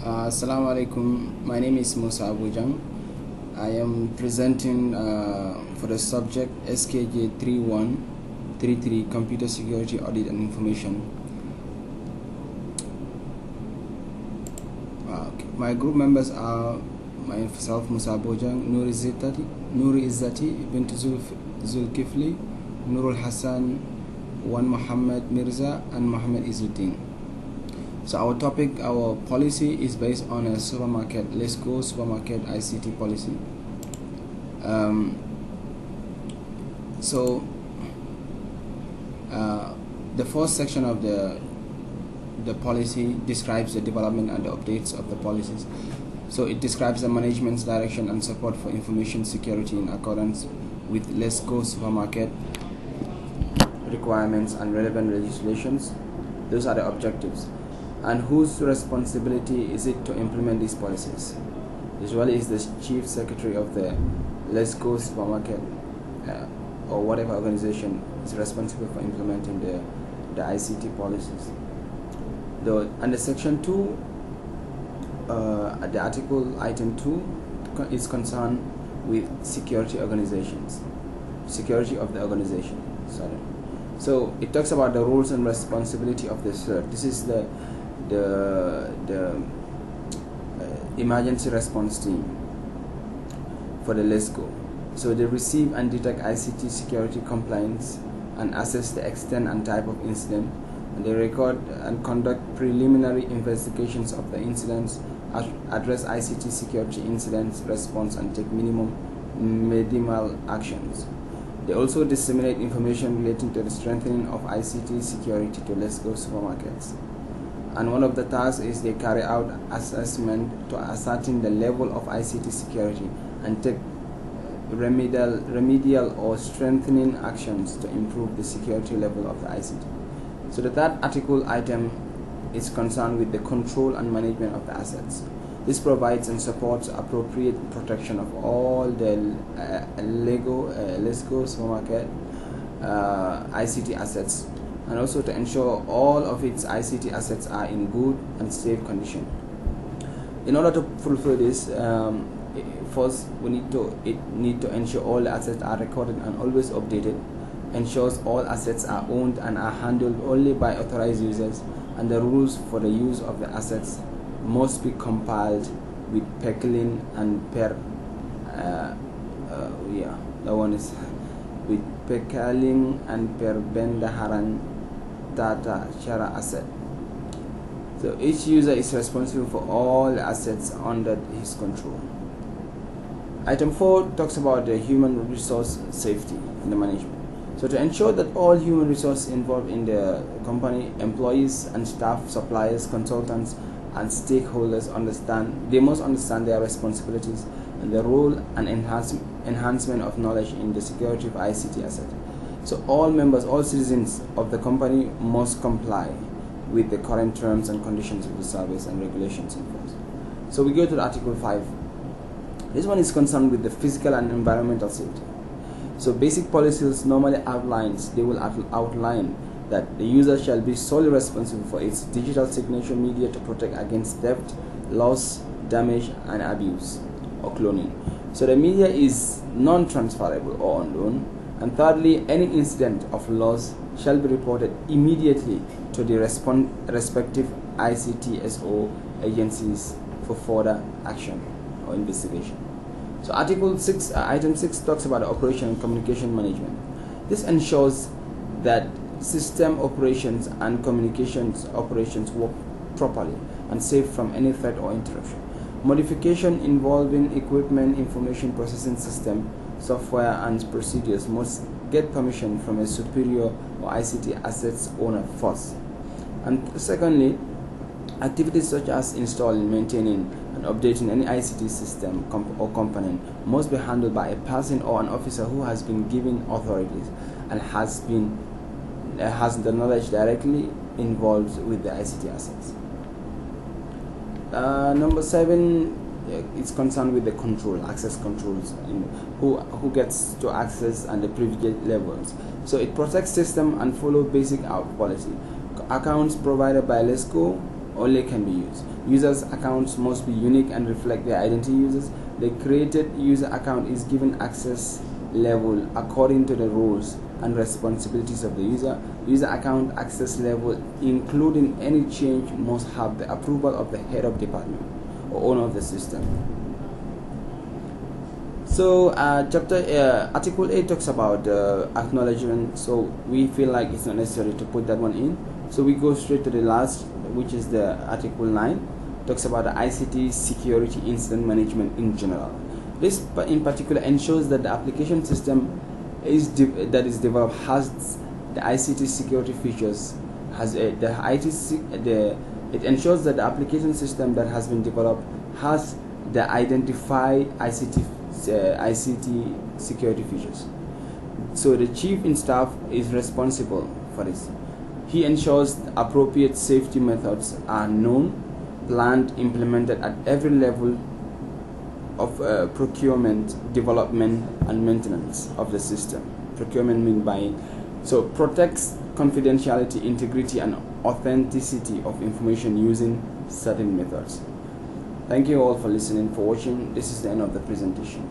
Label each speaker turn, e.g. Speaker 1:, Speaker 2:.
Speaker 1: Assalamu alaikum. My name is Musa Abujang. I am presenting for the subject SKJ 3133 Computer Security Audit and Information. Okay. My group members are myself, Musa Abujang, Nuri Izzati, Bint Zulkifli, Nurul Hassan, Wan Muhammad Mirza, and Muhammad Izzuddin. So our policy is based on a SuperMarket, Lesgo SuperMarket ICT policy. The first section of the policy describes the development and the updates of the policies. So it describes the management's direction and support for information security in accordance with Lesgo SuperMarket requirements and relevant legislations. Those are the objectives. And whose responsibility is it to implement these policies? Usually is the chief secretary of the Lesgo SuperMarket or whatever organization is responsible for implementing the ICT policies. Under section 2, the article item 2 is concerned with security of the organization. So it talks about the roles and responsibility of the CERT. This is the emergency response team for the Lesgo. So they receive and detect ICT security complaints and assess the extent and type of incident, and they record and conduct preliminary investigations of the incidents, address ICT security incidents response, and take minimal actions. They also disseminate information relating to the strengthening of ICT security to Lesgo supermarkets. And one of the tasks is they carry out assessment to ascertain the level of ICT security and take remedial or strengthening actions to improve the security level of the ICT. So the third article item is concerned with the control and management of the assets. This provides and supports appropriate protection of all the Lesgo supermarket ICT assets, and also to ensure all of its ICT assets are in good and safe condition. In order to fulfill this, first we need to ensure all the assets are recorded and always updated, ensures all assets are owned and are handled only by authorized users, and the rules for the use of the assets must be compiled with Peklin and with Pekalin and Bendaharan data Shara asset. So each user is responsible for all assets under his control. Item 4 talks about the human resource safety and the management. So to ensure that all human resources involved in the company, employees and staff, suppliers, consultants, and stakeholders must understand their responsibilities and the role and enhancement of knowledge in the security of ICT assets. So all members, all citizens of the company must comply with the current terms and conditions of the service and regulations in force. So we go to Article 5. This one is concerned with the physical and environmental safety. So basic policies normally will outline that the user shall be solely responsible for its digital signature media to protect against theft, loss, damage, and abuse or cloning. So the media is non-transferable or on loan. And thirdly, any incident of loss shall be reported immediately to the respective ICTSO agencies for further action or investigation. So Article 6, Item 6 talks about operation and communication management. This ensures that system operations and communications operations work properly and safe from any threat or interruption. Modification involving equipment, information processing system, software, and procedures must get permission from a superior or ICT assets owner first. And secondly, activities such as installing, maintaining, and updating any ICT system or component must be handled by a person or an officer who has been given authorities and has the knowledge directly involved with the ICT assets. Number 7 is concerned with the access controls, who gets to access and the privilege levels. So it protects system and follow basic out policy. Accounts provided by Lesgo only can be used. Users' accounts must be unique and reflect their identity users. The created user account is given access level according to the roles and responsibilities of the user. User account access level, including any change, must have the approval of the head of department or owner of the system. So Article 8 talks about acknowledgement, so we feel like it's not necessary to put that one in. So we go straight to the last, which is the Article 9, talks about the ICT security incident management in general. This in particular ensures that the application system that is developed has the ICT security features, it ensures that the application system that has been developed has the identified ICT security features. So the chief in staff is responsible for this. He ensures appropriate safety methods are known, planned, implemented at every level of procurement, development, and maintenance of the system. Procurement means buying. So protects confidentiality, integrity, and authenticity of information using certain methods. Thank you all for listening, for watching. This is the end of the presentation.